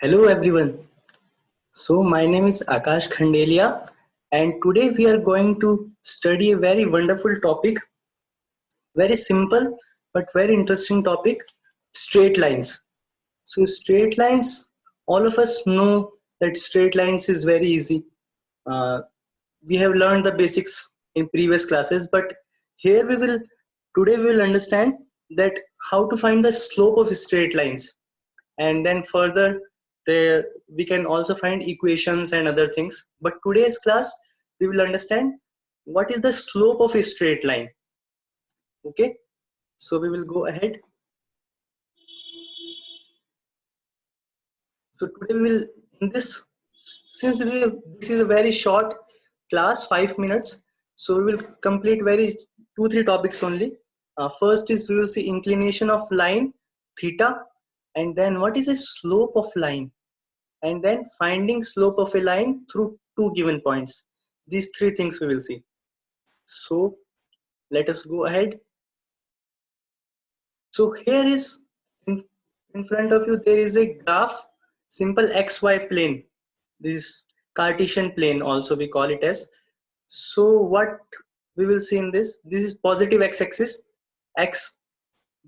Hello everyone. So my name is Akash Khandelia and today we are going to study a very wonderful topic, very simple but very interesting topic, straight lines. So straight lines, all of us know that straight lines is very easy. Uh, we have learned the basics in previous classes, but here today we will understand that how to find the slope of straight lines, and then further there we can also find equations and other things. But today's class we will understand what is the slope of a straight line. Okay, so we will go ahead. So today we will, in this, since this is a very short class, 5 minutes, so we will complete very 2 3 topics only. First is we will see inclination of line theta, and then what is a slope of line, and then finding slope of a line through two given points. These three things we will see. So let us go ahead. So here is in front of you there is a graph, simple xy plane, this Cartesian plane also we call it as. So what we will see in this is positive x-axis, x,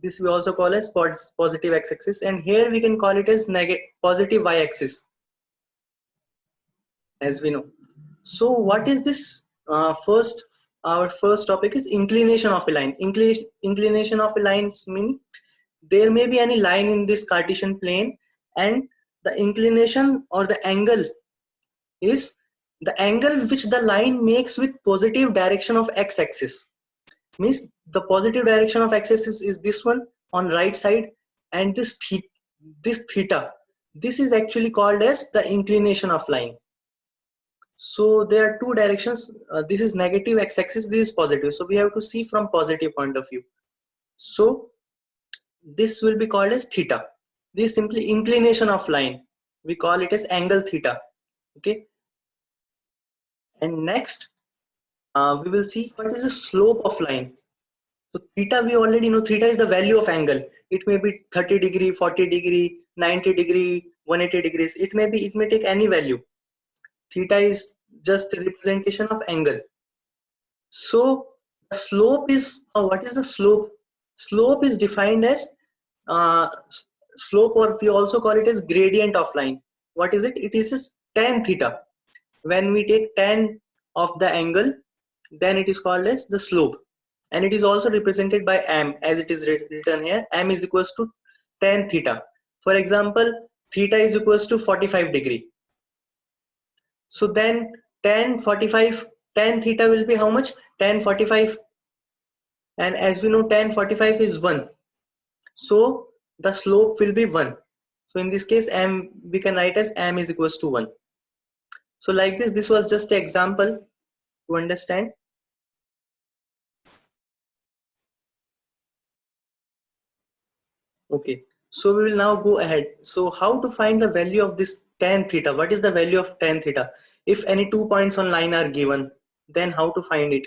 this we also call as positive x-axis, and here we can call it as negative positive y-axis, as we know. So what is this? First, our first topic is inclination of a line. Inclination of a line mean there may be any line in this Cartesian plane, and the inclination or the angle is the angle which the line makes with positive direction of x-axis. Means the positive direction of x-axis is this one on right side, and this theta, this is actually called as the inclination of line. So there are two directions. This is negative x-axis, this is positive, so we have to see from positive point of view. So this will be called as theta. This is simply inclination of line, we call it as angle theta. Okay, and next we will see what is the slope of line. So theta, we already know theta is the value of angle. It may be 30 degree, 40 degree, 90 degree, 180 degrees. It may take any value. Theta is just a representation of angle. So the slope is, what is the slope? Slope is defined as uh, slope, or we also call it as gradient of line. What is it? It is tan theta. When we take tan of the angle, then it is called as the slope, and it is also represented by m, as it is written here. M is equals to tan theta. For example, theta is equals to 45 degree. So then tan 45, tan theta will be how much? Tan 45, and as we know tan 45 is 1, so the slope will be 1. So in this case m we can write as m is equals to 1. So like this was just an example to understand. Okay, so we will now go ahead. So how to find the value of this tan theta? What is the value of tan theta? If any 2 points on line are given, then how to find it?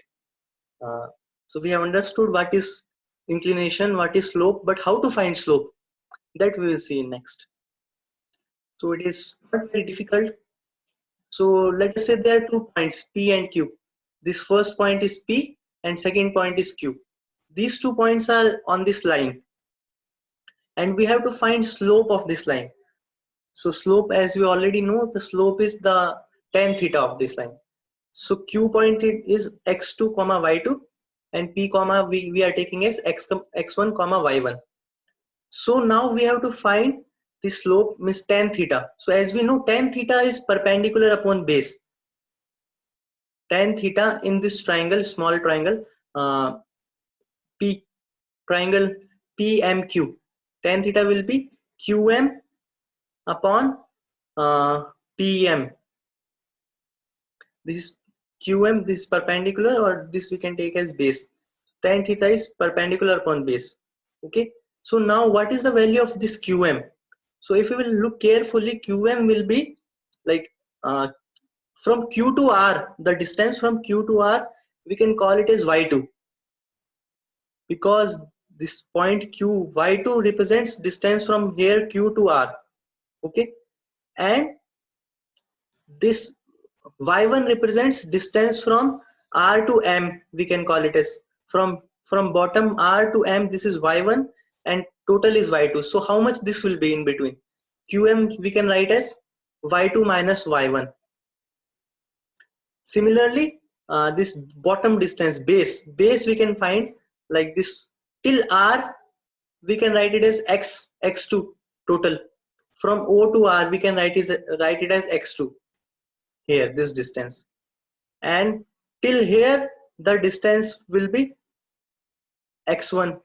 uh, so we have understood what is inclination, what is slope, but how to find slope, that we will see next. So it is not very difficult. So let us say there are 2 points P and Q. This first point is P and second point is Q. These 2 points are on this line, and we have to find slope of this line. So slope, as we already know, the slope is the tan theta of this line. So Q point is x2 comma y2, and P comma we are taking as x1 comma y1. So now we have to find the slope, means tan theta. So as we know, tan theta is perpendicular upon base. Tan theta in this triangle, small triangle, P triangle PMQ, tan theta will be QM upon PM. This is QM, this is perpendicular, or this we can take as base. Tan theta is perpendicular upon base. Okay, so now what is the value of this QM? So if you will look carefully, QM will be like from Q to R, the distance from Q to R, we can call it as Y2, because this point Q, Y2 represents distance from here Q to R. Okay, and this y1 represents distance from r to m, we can call it as from bottom r to m. This is y1 and total is y2. So how much this will be in between? Qm we can write as y2 minus y1. Similarly, this bottom distance base we can find like this till r, we can write it as x2 total. From O to R we can write it as x2 here, this distance, and till here the distance will be x1.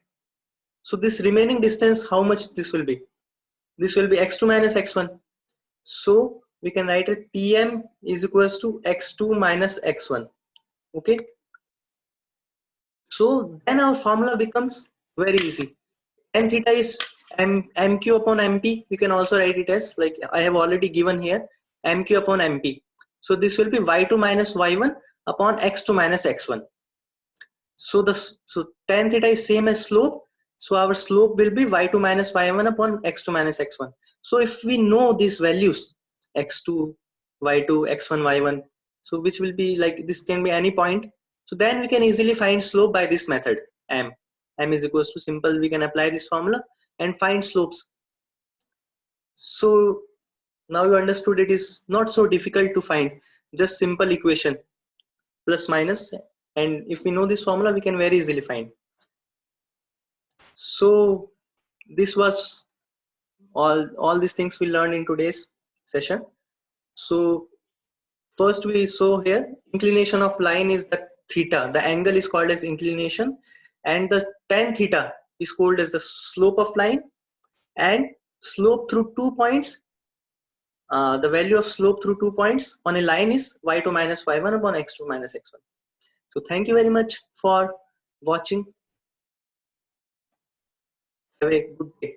So this remaining distance, how much this will be? This will be x2 minus x1. So we can write it Tm is equals to x2 minus x1. Okay, so then our formula becomes very easy. Tan theta is mq upon mp. We can also write it as, like I have already given here, mq upon mp. So this will be y2 minus y1 upon x2 minus x1. So tan theta is same as slope. So our slope will be y2 minus y1 upon x2 minus x1. So if we know these values, x2, y2, x1, y1, so which will be like, this can be any point. So then we can easily find slope by this method. M is equals to, simple, we can apply this formula and find slopes. So now you understood it is not so difficult to find, just simple equation plus minus, and if we know this formula we can very easily find. So this was all these things we learned in today's session. So first we saw here, inclination of line is the theta, the angle is called as inclination, and the tan theta is called as the slope of line, and slope through 2 points, the value of slope through 2 points on a line is y2 minus y1 upon x2 minus x1. So thank you very much for watching. Have a good day.